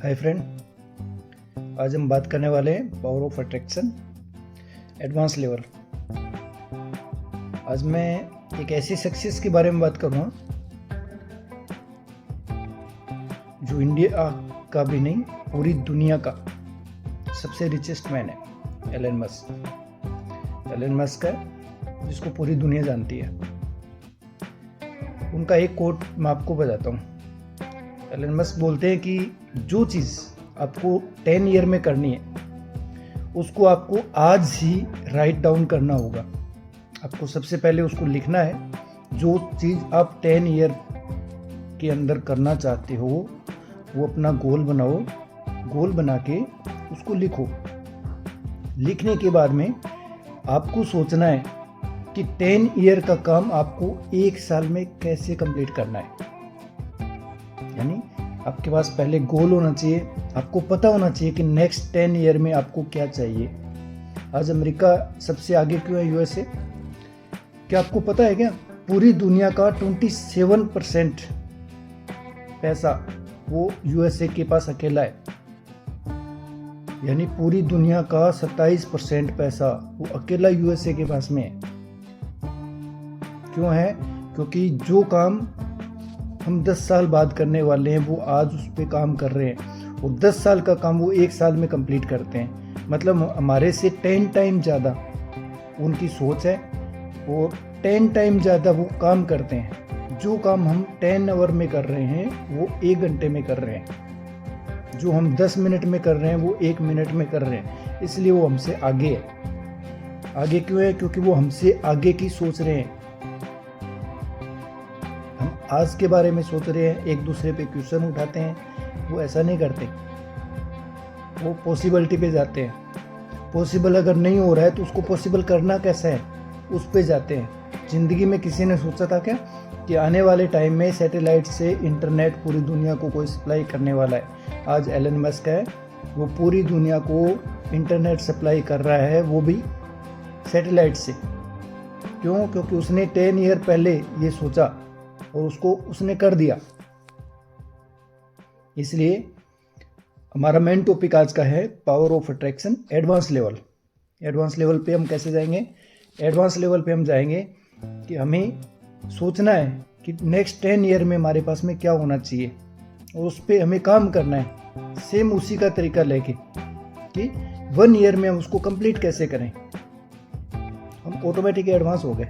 Hi friend, आज हम बात करने वाले हैं power of attraction advance level. आज मैं एक ऐसी सक्सेस के बारे में बात करूँगा जो इंडिया का भी नहीं, पूरी दुनिया का सबसे रिचेस्ट मैन है, एलन मस्क। एलन मस्क है जिसको पूरी दुनिया जानती है। उनका एक कोट मैं आपको बताता हूँ। एलन मस्क बोलते हैं कि जो चीज़ आपको 10 ईयर में करनी है उसको आपको आज ही राइट डाउन करना होगा। आपको सबसे पहले उसको लिखना है। जो चीज़ आप 10 ईयर के अंदर करना चाहते हो वो अपना गोल बनाओ। गोल बना के उसको लिखो। लिखने के बाद में आपको सोचना है कि 10 ईयर का काम आपको 1 साल में कैसे कंप्लीट करना है। यानी आपके पास पहले गोल होना चाहिए। आपको पता होना चाहिए कि नेक्स्ट 10 ईयर में आपको क्या चाहिए। आज अमेरिका सबसे आगे क्यों है, यूएसए? क्या आपको पता है क्या? पूरी दुनिया का 27% पैसा वो यूएसए के पास अकेला है। यानी पूरी दुनिया का 27% पैसा वो अकेला यूएसए के पास में है। क्यों है? क्योंकि जो काम हम 10 साल बाद करने वाले हैं वो आज उस पर काम कर रहे हैं, और 10 साल का काम वो 1 साल में कंप्लीट करते हैं। मतलब हमारे से 10 टाइम ज़्यादा उनकी सोच है और 10 टाइम ज़्यादा वो काम करते हैं। जो काम हम 10 आवर में कर रहे हैं वो 1 घंटे में कर रहे हैं। जो हम 10 मिनट में कर रहे हैं वो 1 मिनट में कर रहे हैं। इसलिए वो हमसे आगे है। आगे क्यों है? क्योंकि वो हमसे आगे की सोच रहे हैं। हम आज के बारे में सोच रहे हैं, एक दूसरे पे क्वेश्चन उठाते हैं। वो ऐसा नहीं करते, वो पॉसिबिलिटी पे जाते हैं। पॉसिबल अगर नहीं हो रहा है तो उसको पॉसिबल करना कैसा है, उस पे जाते हैं। ज़िंदगी में किसी ने सोचा था क्या कि आने वाले टाइम में सैटेलाइट से इंटरनेट पूरी दुनिया को कोई सप्लाई करने वाला है? आज एलन मस्क है, वो पूरी दुनिया को इंटरनेट सप्लाई कर रहा है, वो भी सैटेलाइट से। क्यों? क्योंकि उसने 10 ईयर पहले ये सोचा और उसको उसने कर दिया। इसलिए हमारा मेन टॉपिक आज का है power of attraction advance level. Advance level पे हम कैसे जाएंगे? एडवांस लेवल पे हम जाएंगे कि हमें सोचना है कि नेक्स्ट 10 ईयर में हमारे पास में क्या होना चाहिए, और उस पर हमें काम करना है। सेम उसी का तरीका लेके कि 1 ईयर में हम उसको कंप्लीट कैसे करें। हम ऑटोमेटिक एडवांस हो गए।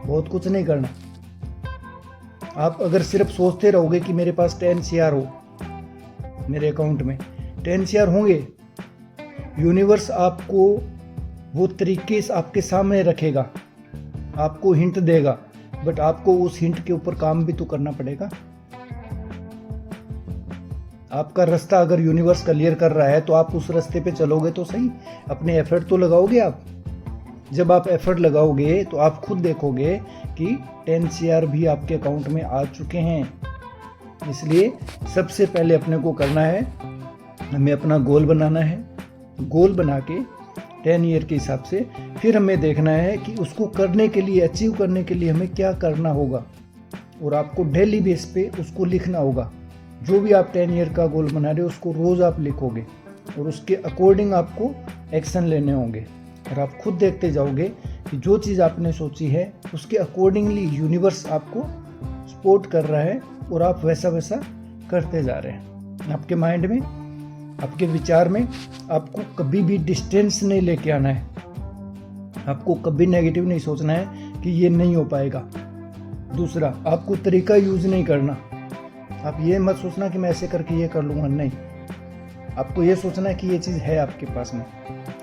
बहुत कुछ नहीं करना। आप अगर सिर्फ सोचते रहोगे कि मेरे पास 10 CR हो, मेरे अकाउंट में 10 CR होंगे, यूनिवर्स आपको वो तरीके से आपके सामने रखेगा, आपको हिंट देगा, बट आपको उस हिंट के ऊपर काम भी तो करना पड़ेगा। आपका रास्ता अगर यूनिवर्स क्लियर कर रहा है तो आप उस रास्ते पे चलोगे तो सही। अपने एफर्ट तो लगाओगे आप। जब आप एफर्ट लगाओगे तो आप खुद देखोगे कि 10 CR भी आपके अकाउंट में आ चुके हैं। इसलिए सबसे पहले अपने को करना है, हमें अपना गोल बनाना है। गोल बना के 10 ईयर के हिसाब से फिर हमें देखना है कि उसको करने के लिए, अचीव करने के लिए हमें क्या करना होगा, और आपको डेली बेस पे उसको लिखना होगा। जो भी आप 10 ईयर का गोल बना रहे हो उसको रोज़ आप लिखोगे और उसके अकॉर्डिंग आपको एक्शन लेने होंगे। और आप खुद देखते जाओगे कि जो चीज़ आपने सोची है उसके अकॉर्डिंगली यूनिवर्स आपको सपोर्ट कर रहा है और आप वैसा वैसा करते जा रहे हैं। आपके माइंड में, आपके विचार में आपको कभी भी डिस्टेंस नहीं लेके आना है। आपको कभी नेगेटिव नहीं सोचना है कि ये नहीं हो पाएगा। दूसरा, आपको तरीका यूज नहीं करना। आप ये मत सोचना कि मैं ऐसे करके ये कर लूँगा, नहीं। आपको ये सोचना है कि ये चीज़ है आपके पास में,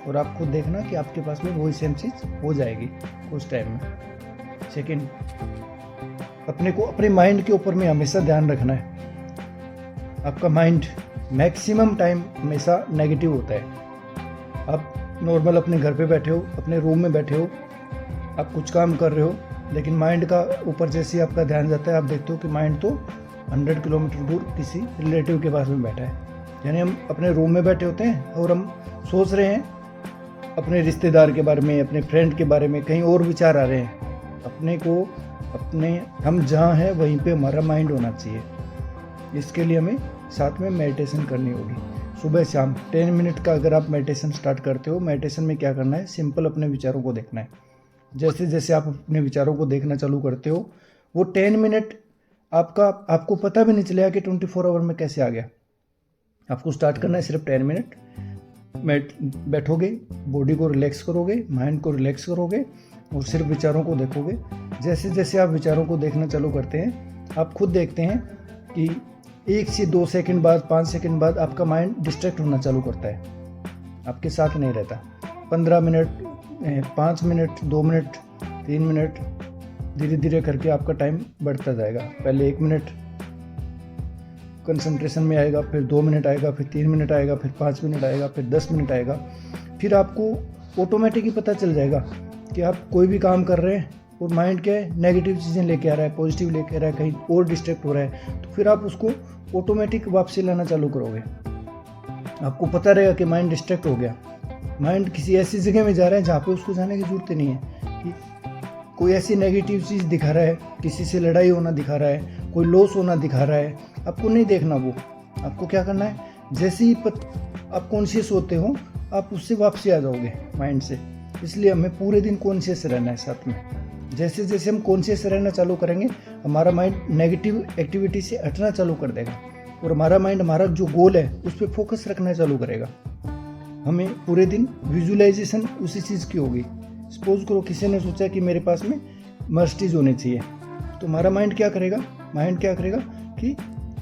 और आप खुद देखना कि आपके पास में वही सेम चीज़ हो जाएगी कुछ टाइम में। सेकंड, अपने को अपने माइंड के ऊपर में हमेशा ध्यान रखना है। आपका माइंड मैक्सिमम टाइम हमेशा नेगेटिव होता है। आप नॉर्मल अपने घर पे बैठे हो, अपने रूम में बैठे हो, आप कुछ काम कर रहे हो, लेकिन माइंड का ऊपर जैसे आपका ध्यान जाता है, आप देखते हो कि माइंड तो 100 किलोमीटर दूर किसी रिलेटिव के पास में बैठा है। यानी हम अपने रूम में बैठे होते हैं और हम सोच रहे हैं अपने रिश्तेदार के बारे में, अपने फ्रेंड के बारे में, कहीं और विचार आ रहे हैं। अपने को, अपने हम जहाँ हैं वहीं पे हमारा माइंड होना चाहिए। इसके लिए हमें साथ में मेडिटेशन करनी होगी। सुबह शाम 10 मिनट का अगर आप मेडिटेशन स्टार्ट करते हो, मेडिटेशन में क्या करना है, सिंपल अपने विचारों को देखना है। जैसे जैसे आप अपने विचारों को देखना चालू करते हो, वो 10 मिनट आपको पता भी नहीं चलेगा कि 24 आवर में कैसे आ गया। आपको स्टार्ट करना है सिर्फ 10 मिनट। बैठोगे, बॉडी को रिलैक्स करोगे, माइंड को रिलैक्स करोगे और सिर्फ विचारों को देखोगे। जैसे जैसे आप विचारों को देखना चालू करते हैं, आप खुद देखते हैं कि 1 से 2 सेकंड बाद, 5 सेकंड बाद आपका माइंड डिस्ट्रैक्ट होना चालू करता है, आपके साथ नहीं रहता। 15 मिनट, 5 मिनट, 2 मिनट, 3 मिनट, धीरे धीरे करके आपका टाइम बढ़ता जाएगा। पहले 1 मिनट कंसंट्रेशन में आएगा, फिर 2 मिनट आएगा, फिर 3 मिनट आएगा, फिर 5 मिनट आएगा, फिर 10 मिनट आएगा। फिर आपको ऑटोमेटिक ही पता चल जाएगा कि आप कोई भी काम कर रहे हैं और माइंड क्या है, नेगेटिव चीज़ें लेके आ रहा है, पॉजिटिव लेके आ रहा है, कहीं और डिस्ट्रैक्ट हो रहा है, तो फिर आप उसको ऑटोमेटिक वापसी लाना चालू करोगे। आपको पता रहेगा कि माइंड डिस्ट्रैक्ट हो गया, माइंड किसी ऐसी जगह में जा रहा है जहाँ पे उसको जाने की जरूरत ही नहीं है, कि कोई ऐसी नेगेटिव चीज़ दिखा रहा है, किसी से लड़ाई होना दिखा रहा है, कोई लॉस होना दिखा रहा है, आपको नहीं देखना वो। आपको क्या करना है, जैसे ही आप कॉन्शियस होते हो, आप उससे वापसी आ जाओगे माइंड से। इसलिए हमें पूरे दिन कॉन्शियस रहना है साथ में। जैसे जैसे हम कॉन्शियस रहना चालू करेंगे, हमारा माइंड नेगेटिव एक्टिविटी से हटना चालू कर देगा और हमारा माइंड हमारा जो गोल है उस पर फोकस रखना चालू करेगा। हमें पूरे दिन विजुअलाइजेशन उसी चीज़ की होगी। सपोज करो किसी ने सोचा कि मेरे पास में मर्सिडीज होनी चाहिए, तो हमारा माइंड क्या करेगा कि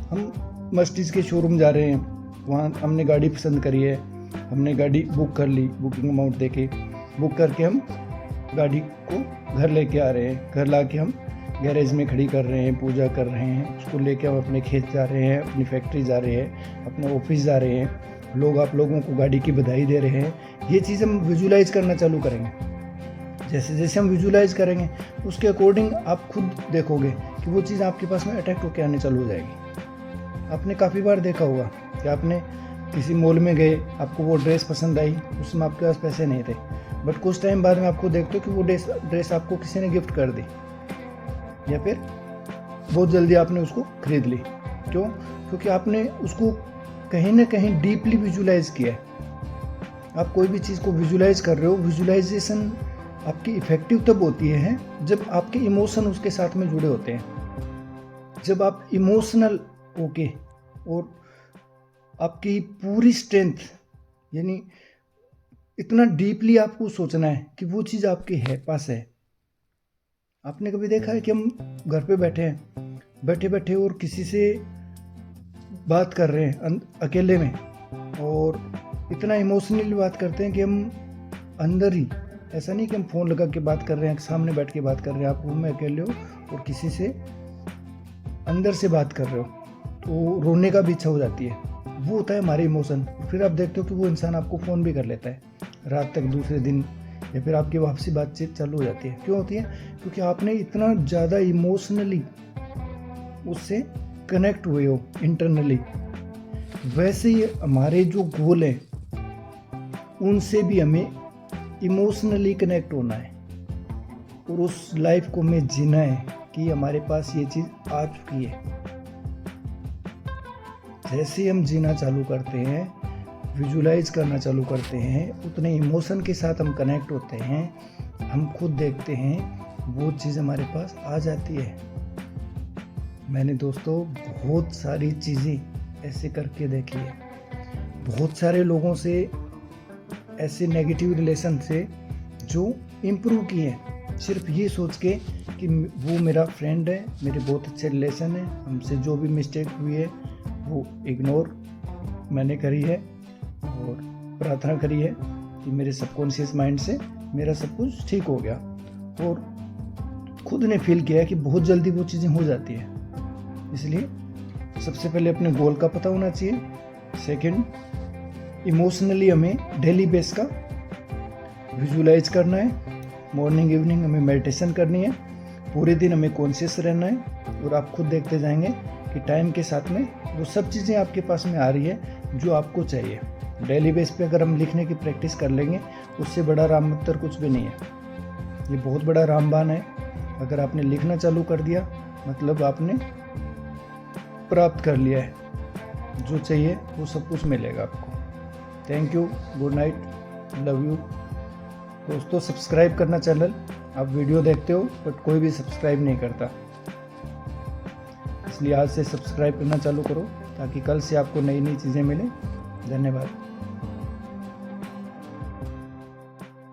हम मर्सिडीज के शोरूम जा रहे हैं, वहाँ हमने गाड़ी पसंद करी है, हमने गाड़ी बुक कर ली, बुकिंग अमाउंट देके बुक करके हम गाड़ी को घर लेके आ रहे हैं। घर ला के हम गैरेज में खड़ी कर रहे हैं, पूजा कर रहे हैं, उसको लेके हम अपने खेत जा रहे हैं, अपनी फैक्ट्री जा रहे हैं, अपने ऑफिस जा रहे हैं, आप लोगों को गाड़ी की बधाई दे रहे हैं। ये चीज़ हम विजुलाइज करना चालू करेंगे। जैसे जैसे हम विजुलाइज करेंगे, उसके अकॉर्डिंग आप खुद देखोगे कि वो चीज़ आपके पास में अट्रैक्ट होकर आने चालू हो जाएगी। आपने काफ़ी बार देखा होगा कि आपने किसी मॉल में गए, आपको वो ड्रेस पसंद आई, उसमें आपके पास पैसे नहीं थे, बट कुछ टाइम बाद में आपको देखते हो कि वो ड्रेस आपको किसी ने गिफ्ट कर दी, या फिर बहुत जल्दी आपने उसको खरीद ली। क्यों? क्योंकि आपने उसको कहीं ना कहीं डीपली विजुलाइज किया है। आप कोई भी चीज़ को विजुलाइज कर रहे हो, विजुलाइजेशन आपकी इफेक्टिव तब होती है जब आपके इमोशन उसके साथ में जुड़े होते हैं। जब आप इमोशनल होके और आपकी पूरी स्ट्रेंथ, यानी इतना डीपली आपको सोचना है कि वो चीज़ आपके है पास है। आपने कभी देखा है कि हम घर पे बैठे हैं, बैठे बैठे और किसी से बात कर रहे हैं अकेले में, और इतना इमोशनली बात करते हैं कि हम अंदर ही, ऐसा नहीं कि हम फ़ोन लगा के बात कर रहे हैं, सामने बैठ के बात कर रहे हैं, आप रूम में अकेले हो और किसी से अंदर से बात कर रहे हो, तो रोने का भी इच्छा हो जाती है। वो होता है हमारे इमोशन। फिर आप देखते हो कि वो इंसान आपको फ़ोन भी कर लेता है रात तक, दूसरे दिन, या फिर आपकी वापसी बातचीत चालू हो जाती है। क्यों होती है? क्योंकि आपने इतना ज़्यादा इमोशनली उससे कनेक्ट हुए हो इंटरनली। वैसे ही हमारे जो गोल हैं उनसे भी हमें इमोशनली कनेक्ट होना है और उस लाइफ को हमें जीना है कि हमारे पास ये चीज़ आ चुकी है। जैसे हम जीना चालू करते हैं, विजुलाइज करना चालू करते हैं, उतने इमोशन के साथ हम कनेक्ट होते हैं, हम खुद देखते हैं, वो चीज़ हमारे पास आ जाती है। मैंने दोस्तों बहुत सारी चीज़ें ऐसे करके देखी है, बहुत सारे लोगों से ऐसे नेगेटिव रिलेशन से जो इम्प्रूव किए हैं, सिर्फ ये सोच के कि वो मेरा फ्रेंड है, मेरे बहुत अच्छे रिलेशन है, हमसे जो भी मिस्टेक हुई है वो इग्नोर मैंने करी है और प्रार्थना करी है कि मेरे सबकॉन्शियस माइंड से मेरा सब कुछ ठीक हो गया, और खुद ने फील किया है कि बहुत जल्दी वो चीज़ें हो जाती है। इसलिए सबसे पहले अपने गोल का पता होना चाहिए। सेकंड, इमोशनली हमें डेली बेस का विजुलाइज करना है। मॉर्निंग इवनिंग हमें मेडिटेशन करनी है। पूरे दिन हमें कॉन्शियस रहना है और आप खुद देखते जाएंगे कि टाइम के साथ में वो सब चीज़ें आपके पास में आ रही है जो आपको चाहिए। डेली बेस पे अगर हम लिखने की प्रैक्टिस कर लेंगे, उससे बड़ा राम मंत्र कुछ भी नहीं है। ये बहुत बड़ा रामबाण है। अगर आपने लिखना चालू कर दिया, मतलब आपने प्राप्त कर लिया है, जो चाहिए वो सब कुछ मिलेगा आपको। Thank you, good night, love you. दोस्तों सब्सक्राइब करना चैनल, आप वीडियो देखते हो बट कोई भी सब्सक्राइब नहीं करता, इसलिए आज से सब्सक्राइब करना चालू करो ताकि कल से आपको नई नई चीज़ें मिलें। धन्यवाद।